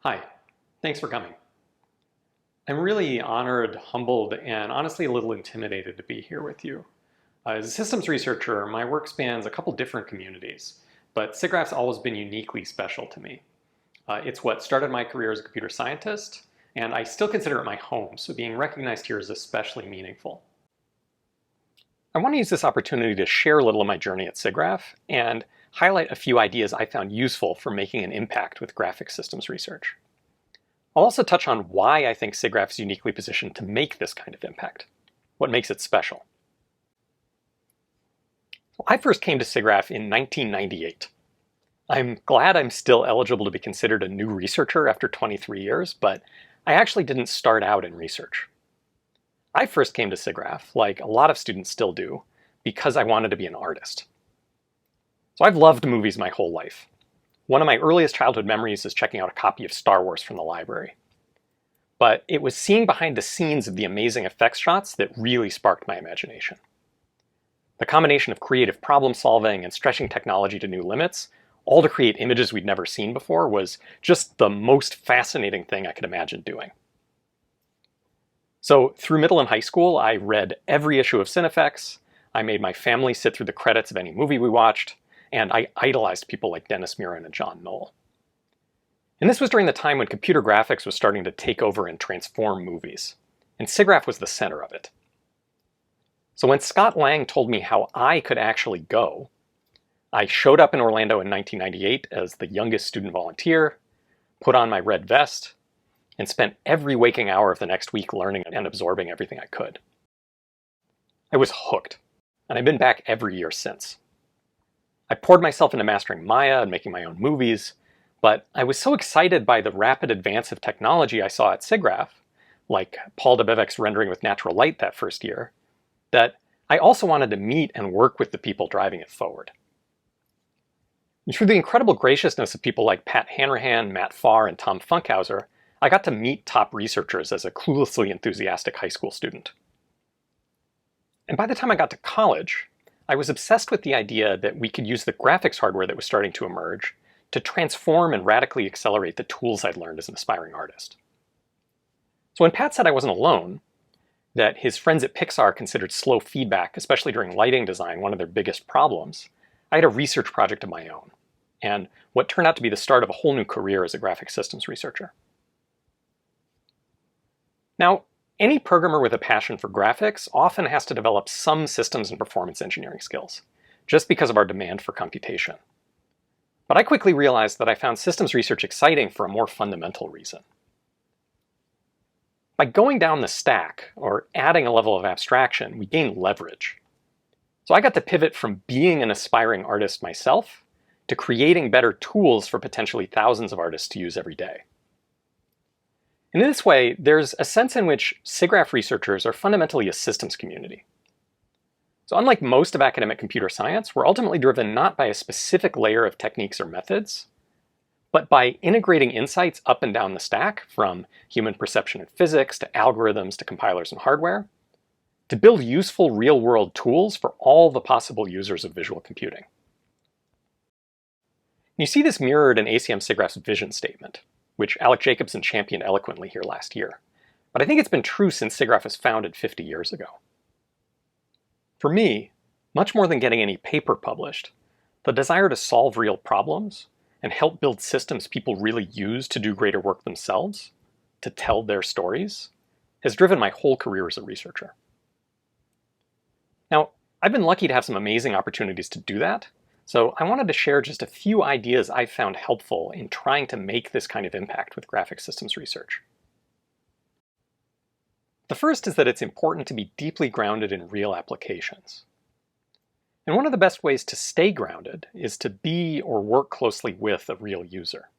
Hi, thanks for coming. I'm really honored, humbled, and honestly a little intimidated to be here with you. As a systems researcher, my work spans a couple different communities, but SIGGRAPH's always been uniquely special to me. It's what started my career as a computer scientist, and I still consider it my home, so being recognized here is especially meaningful. I want to use this opportunity to share a little of my journey at SIGGRAPH and highlight a few ideas I found useful for making an impact with graphics systems research. I'll also touch on why I think SIGGRAPH is uniquely positioned to make this kind of impact, what makes it special. I first came to SIGGRAPH in 1998. I'm glad I'm still eligible to be considered a new researcher after 23 years, but I actually didn't start out in research. I first came to SIGGRAPH, like a lot of students still do, because I wanted to be an artist. So I've loved movies my whole life. One of my earliest childhood memories is checking out a copy of Star Wars from the library. But it was seeing behind the scenes of the amazing effects shots that really sparked my imagination. The combination of creative problem solving and stretching technology to new limits, all to create images we'd never seen before, was just the most fascinating thing I could imagine doing. So through middle and high school, I read every issue of Cinefex, I made my family sit through the credits of any movie we watched, and I idolized people like Dennis Muren and John Knoll. And this was during the time when computer graphics was starting to take over and transform movies, and SIGGRAPH was the center of it. So when Scott Lang told me how I could actually go, I showed up in Orlando in 1998 as the youngest student volunteer, put on my red vest, and spent every waking hour of the next week learning and absorbing everything I could. I was hooked, and I've been back every year since. I poured myself into mastering Maya and making my own movies, but I was so excited by the rapid advance of technology I saw at SIGGRAPH, like Paul Debevic's rendering with natural light that first year, that I also wanted to meet and work with the people driving it forward. And through the incredible graciousness of people like Pat Hanrahan, Matt Farr, and Tom Funkhauser, I got to meet top researchers as a cluelessly enthusiastic high school student. And by the time I got to college, I was obsessed with the idea that we could use the graphics hardware that was starting to emerge to transform and radically accelerate the tools I'd learned as an aspiring artist. So when Pat said I wasn't alone, that his friends at Pixar considered slow feedback, especially during lighting design, one of their biggest problems, I had a research project of my own, and what turned out to be the start of a whole new career as a graphic systems researcher. Now, any programmer with a passion for graphics often has to develop some systems and performance engineering skills, just because of our demand for computation. But I quickly realized that I found systems research exciting for a more fundamental reason. By going down the stack, or adding a level of abstraction, we gain leverage. So I got to pivot from being an aspiring artist myself to creating better tools for potentially thousands of artists to use every day. And in this way, there's a sense in which SIGGRAPH researchers are fundamentally a systems community. So unlike most of academic computer science, we're ultimately driven not by a specific layer of techniques or methods, but by integrating insights up and down the stack, from human perception and physics to algorithms to compilers and hardware, to build useful real-world tools for all the possible users of visual computing. You see this mirrored in ACM SIGGRAPH's vision statement, which Alec Jacobson championed eloquently here last year. But I think it's been true since SIGGRAPH was founded 50 years ago. For me, much more than getting any paper published, the desire to solve real problems and help build systems people really use to do greater work themselves, to tell their stories, has driven my whole career as a researcher. Now, I've been lucky to have some amazing opportunities to do that, so I wanted to share just a few ideas I've found helpful in trying to make this kind of impact with graphic systems research. The first is that it's important to be deeply grounded in real applications. And one of the best ways to stay grounded is to be or work closely with a real user.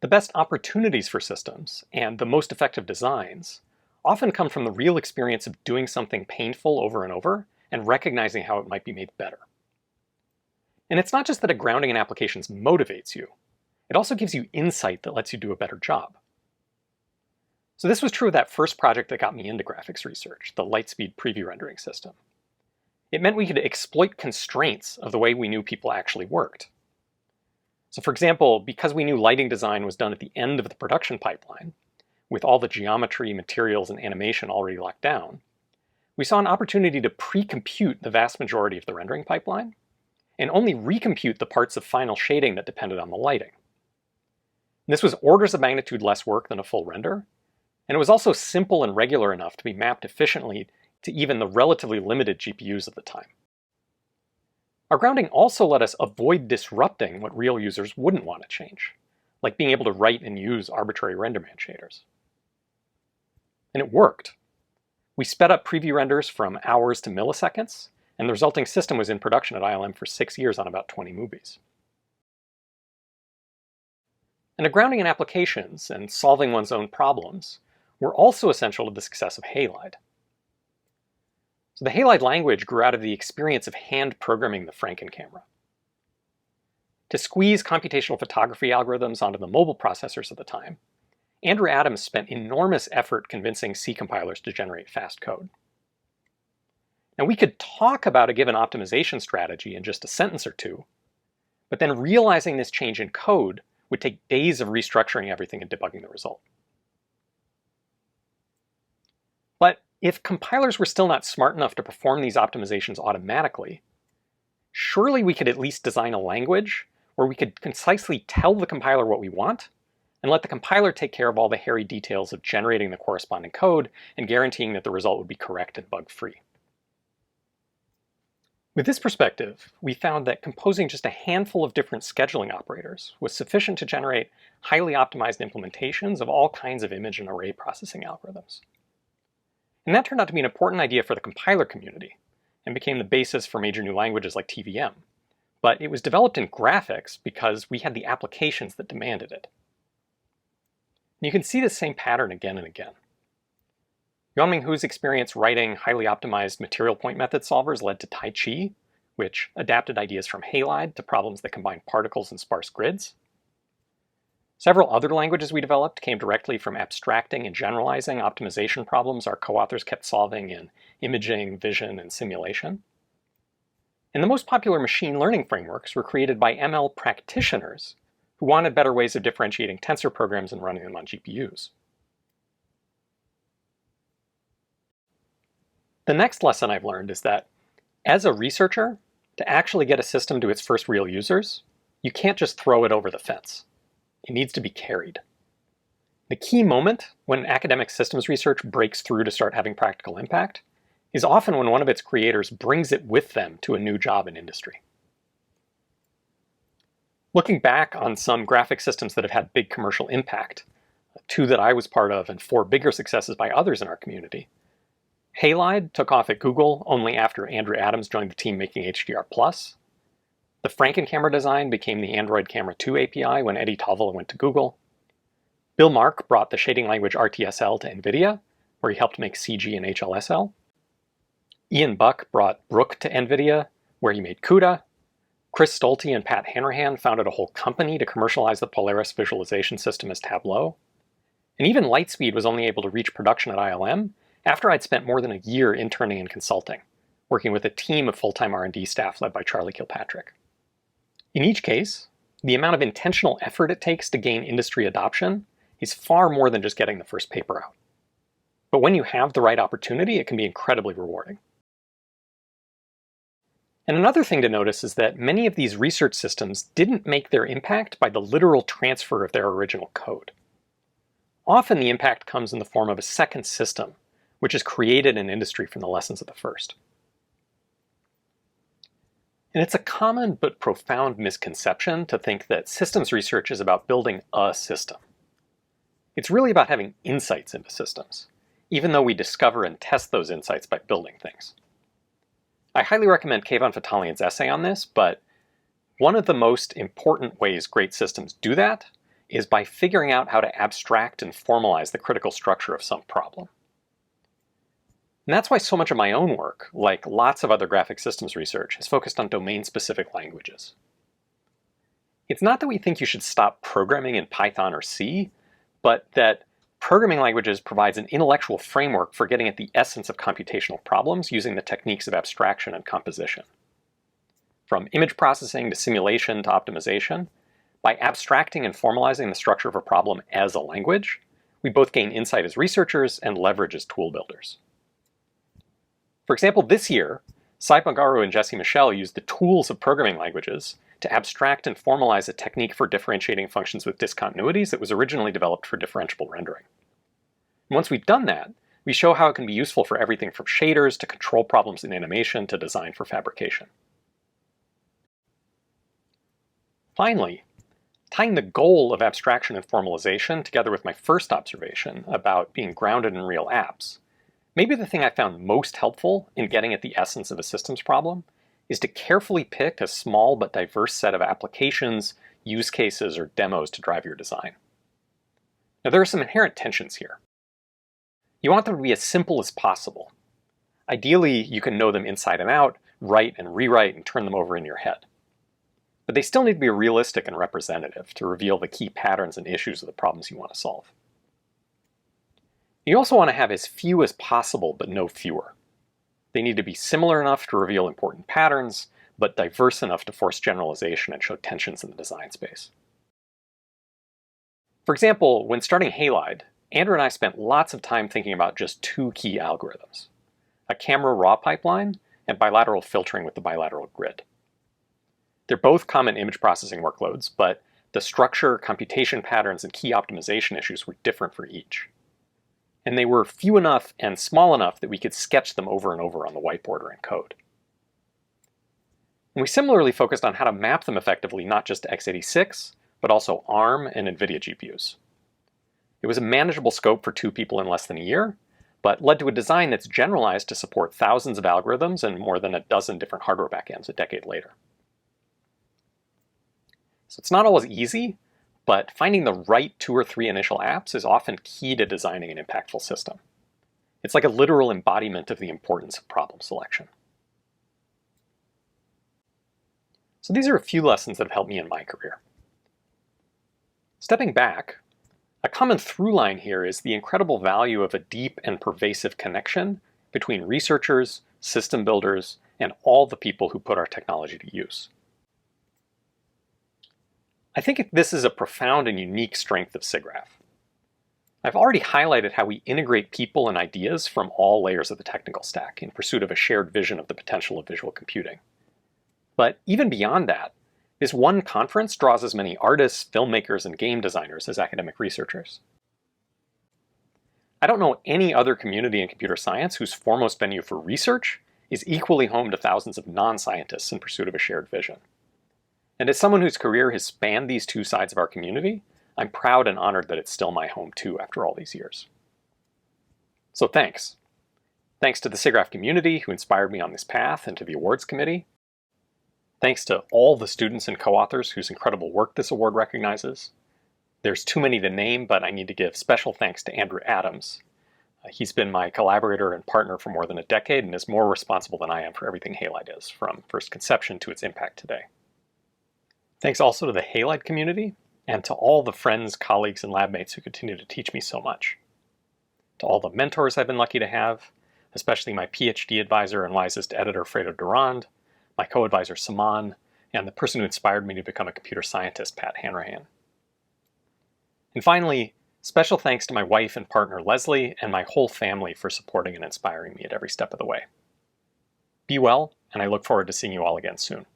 The best opportunities for systems and the most effective designs often come from the real experience of doing something painful over and over and recognizing how it might be made better. And it's not just that a grounding in applications motivates you, it also gives you insight that lets you do a better job. So this was true of that first project that got me into graphics research, the Lightspeed preview rendering system. It meant we could exploit constraints of the way we knew people actually worked. So for example, because we knew lighting design was done at the end of the production pipeline, with all the geometry, materials, and animation already locked down, we saw an opportunity to pre-compute the vast majority of the rendering pipeline, and only recompute the parts of final shading that depended on the lighting. This was orders of magnitude less work than a full render, and it was also simple and regular enough to be mapped efficiently to even the relatively limited GPUs of the time. Our grounding also let us avoid disrupting what real users wouldn't want to change, like being able to write and use arbitrary renderman shaders. And it worked. We sped up preview renders from hours to milliseconds, and the resulting system was in production at ILM for 6 years on about 20 movies. And a grounding in applications and solving one's own problems were also essential to the success of Halide. So the Halide language grew out of the experience of hand programming the Franken camera. To squeeze computational photography algorithms onto the mobile processors of the time, Andrew Adams spent enormous effort convincing C compilers to generate fast code. Now we could talk about a given optimization strategy in just a sentence or two, but then realizing this change in code would take days of restructuring everything and debugging the result. But if compilers were still not smart enough to perform these optimizations automatically, surely we could at least design a language where we could concisely tell the compiler what we want and let the compiler take care of all the hairy details of generating the corresponding code and guaranteeing that the result would be correct and bug-free. With this perspective, we found that composing just a handful of different scheduling operators was sufficient to generate highly optimized implementations of all kinds of image and array processing algorithms. And that turned out to be an important idea for the compiler community and became the basis for major new languages like TVM. But it was developed in graphics because we had the applications that demanded it. And you can see the same pattern again and again. Yuanming Hu's experience writing highly optimized material point method solvers led to Tai Chi, which adapted ideas from Halide to problems that combine particles and sparse grids. Several other languages we developed came directly from abstracting and generalizing optimization problems our co-authors kept solving in imaging, vision, and simulation. And the most popular machine learning frameworks were created by ML practitioners who wanted better ways of differentiating tensor programs and running them on GPUs. The next lesson I've learned is that, as a researcher, to actually get a system to its first real users, you can't just throw it over the fence. It needs to be carried. The key moment when academic systems research breaks through to start having practical impact is often when one of its creators brings it with them to a new job in industry. Looking back on some graphic systems that have had big commercial impact, 2 that I was part of and 4 bigger successes by others in our community, Halide took off at Google only after Andrew Adams joined the team making HDR+. The Franken camera design became the Android Camera 2 API when Eddie Tovola went to Google. Bill Mark brought the shading language RTSL to NVIDIA, where he helped make CG and HLSL. Ian Buck brought Brook to NVIDIA, where he made CUDA. Chris Stolte and Pat Hanrahan founded a whole company to commercialize the Polaris visualization system as Tableau. And even Lightspeed was only able to reach production at ILM after I'd spent more than a year interning and consulting, working with a team of full-time R&D staff led by Charlie Kilpatrick. In each case, the amount of intentional effort it takes to gain industry adoption is far more than just getting the first paper out. But when you have the right opportunity, it can be incredibly rewarding. And another thing to notice is that many of these research systems didn't make their impact by the literal transfer of their original code. Often the impact comes in the form of a second system, which is created in industry from the lessons of the first. And it's a common but profound misconception to think that systems research is about building a system. It's really about having insights into systems, even though we discover and test those insights by building things. I highly recommend Keyvan Fatalian's essay on this, but one of the most important ways great systems do that is by figuring out how to abstract and formalize the critical structure of some problem. And that's why so much of my own work, like lots of other graphic systems research, is focused on domain-specific languages. It's not that we think you should stop programming in Python or C, but that programming languages provides an intellectual framework for getting at the essence of computational problems using the techniques of abstraction and composition. From image processing to simulation to optimization, By abstracting and formalizing the structure of a problem as a language, we both gain insight as researchers and leverage as tool builders. For example, this year, Sai Bangaru and Jesse Michel used the tools of programming languages to abstract and formalize a technique for differentiating functions with discontinuities that was originally developed for differentiable rendering. And once we've done that, we show how it can be useful for everything from shaders to control problems in animation to design for fabrication. Finally, tying the goal of abstraction and formalization together with my first observation about being grounded in real apps, maybe the thing I found most helpful in getting at the essence of a systems problem is to carefully pick a small but diverse set of applications, use cases, or demos to drive your design. Now, there are some inherent tensions here. You want them to be as simple as possible. Ideally, you can know them inside and out, write and rewrite, and turn them over in your head. But they still need to be realistic and representative to reveal the key patterns and issues of the problems you want to solve. You also want to have as few as possible, but no fewer. They need to be similar enough to reveal important patterns, but diverse enough to force generalization and show tensions in the design space. For example, when starting Halide, Andrew and I spent lots of time thinking about just two key algorithms: a camera raw pipeline and bilateral filtering with the bilateral grid. They're both common image processing workloads, but the structure, computation patterns, and key optimization issues were different for each. And they were few enough and small enough that we could sketch them over and over on the whiteboard or in code. And we similarly focused on how to map them effectively not just to x86, but also ARM and NVIDIA GPUs. It was a manageable scope for 2 people in less than a year, but led to a design that's generalized to support thousands of algorithms and more than a dozen different hardware backends a decade later. So it's not always easy, but finding the right 2 or 3 initial apps is often key to designing an impactful system. It's like a literal embodiment of the importance of problem selection. So these are a few lessons that have helped me in my career. Stepping back, a common through line here is the incredible value of a deep and pervasive connection between researchers, system builders, and all the people who put our technology to use. I think this is a profound and unique strength of SIGGRAPH. I've already highlighted how we integrate people and ideas from all layers of the technical stack in pursuit of a shared vision of the potential of visual computing. But even beyond that, this one conference draws as many artists, filmmakers, and game designers as academic researchers. I don't know any other community in computer science whose foremost venue for research is equally home to thousands of non-scientists in pursuit of a shared vision. And as someone whose career has spanned these two sides of our community, I'm proud and honored that it's still my home too after all these years. So thanks. Thanks to the SIGGRAPH community who inspired me on this path and to the awards committee. Thanks to all the students and co-authors whose incredible work this award recognizes. There's too many to name, but I need to give special thanks to Andrew Adams. He's been my collaborator and partner for more than a decade and is more responsible than I am for everything Halide is, from first conception to its impact today. Thanks also to the Halide community and to all the friends, colleagues, and lab mates who continue to teach me so much. To all the mentors I've been lucky to have, especially my PhD advisor and wisest editor, Fredo Durand, my co-advisor, Saman, and the person who inspired me to become a computer scientist, Pat Hanrahan. And finally, special thanks to my wife and partner, Leslie, and my whole family for supporting and inspiring me at every step of the way. Be well, and I look forward to seeing you all again soon.